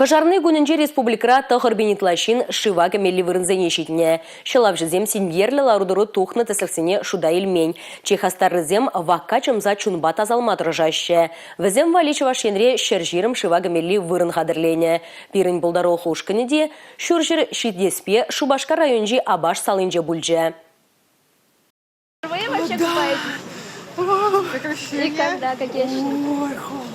Кожарный гунынче республикра тахыр бенитлашин шивага мелли вырынзене щитне. Шылавжызем синьерлі ларудыру тухны тесілсіне шуда илмень. Чехастарызем вакка чымза чунба тазалма тұржаще. Візем валичева шенре шержирым шивага мелли вырын қадырлене. Пирін бұлдару хушкынеде, шүржір щитдеспе Шубашка районжи абаш салынже бульже. Впервые вообще купаетесь? И когда, какие ощущения? Ой, холодно.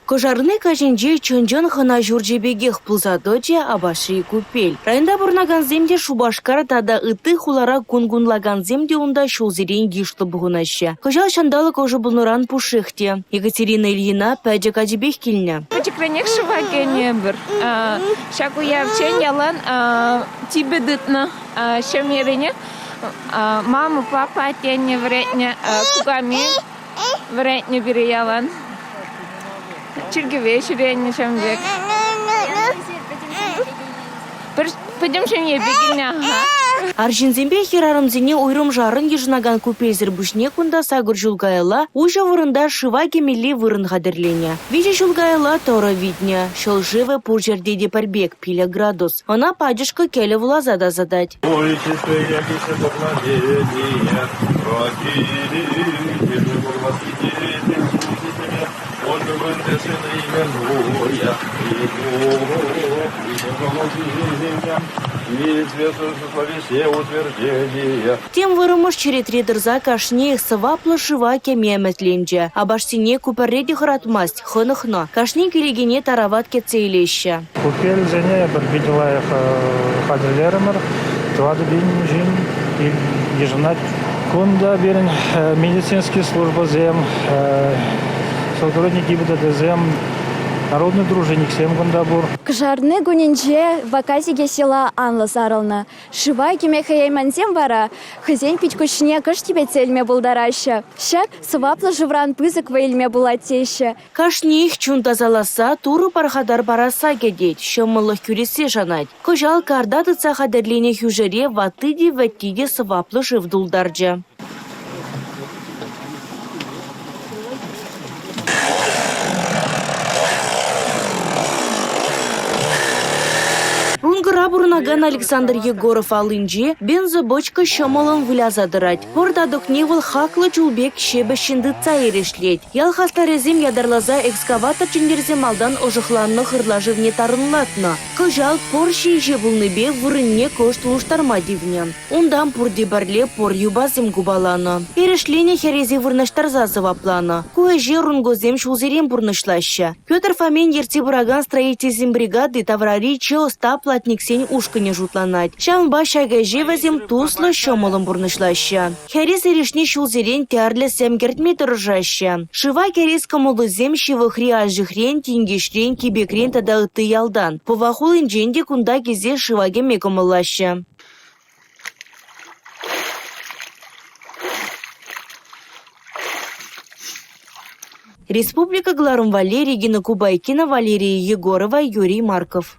Кожарны каженже чонжон хана журжебегех пулзадоче абаши купель. Районда бурнаган земде Шубашкар тада ыты хулара кунгунлаган земде унда шулзерен гишлы бугунаще. Кожал шандалы кожу булнуран пушихте. Екатерина Ильина пәджі кадебех келіне. Почекленек шываге небір. Шаку явчен ялан тебе дытна шамерене. Мама, папа, отене вретне кугами вретне бере ялан. Чиргеве ширенне шамбек. Пойдем шамье бегиня. Аржинзембе херарымзене ойрым жарын ежынаган купезір бүшне кунда сагыр жулгайла, уйжа вырында шываге милли вырын қадырлене. Вижа жулгайла тора видня, шел живе пуржердеде парбек пиля градус. Она падюшка келе влазада задать. Ой, чистые благовения, Тем вырымыш черетридырза кашне их сываплы шываке меметленже. Абаштине куперреди хыратмасть, хынıхно. Кашне келегене тарават кетсейлеща. Купель зене бір беділайық қадырлерімір, туады бейін жин, ежінат кунда берін медицинский служба зем, сотрудники ГИБДД, народный дружинник всем гундабур. Кожарны гунинче вакасиге села анла сарылны. Шываге мехаяйманзем вара, хызен пичкучне кыш тебе цельме булдараща. Щак сываплы жывран пызык вейлме булатеща. Кашне их чунта заласа, туру пархадар бараса гедеть, шымылых кюресе жанать. Кожал кардаты цахадерлене хюжере ватыди ваттиде сываплы жывдулдарджа. Рабурнаган Александр Егоров алынже бензобочка шамалын вылязадырать. Пордадок невыл хаклы чулбек шебешінді цайрешлет. Ялхастарезем ядарлаза экскаватор чендерзем алдан ожықланны хырлажы вне тарынлатна. Кыжал порши жебулныбе вырынне кошт луштарма дивня. Ундан пурди барле пор юбазем губалана. Ерешлене херезе вырнаштарза заваплана. Куэже рунгозем шулзерем бурнышлаща. Петр Фомин ерте бураган строительзем бригады таврари че остап платник сень ушка не жутланать. Шамба шагайже возим тусло шомолом бурнышлаща. Херес ерешне шулзерен тярле семгертме тұржаща. Шыва керес камулызем шивыхри ажихрен, тингешрен, кибекрен тада ыты ялдан. Повахулын дженде кунда кезе шываге мекомылаща. Республика Гларум Валерий, Гина Кубайкина, Валерия Егорова, Юрий Марков.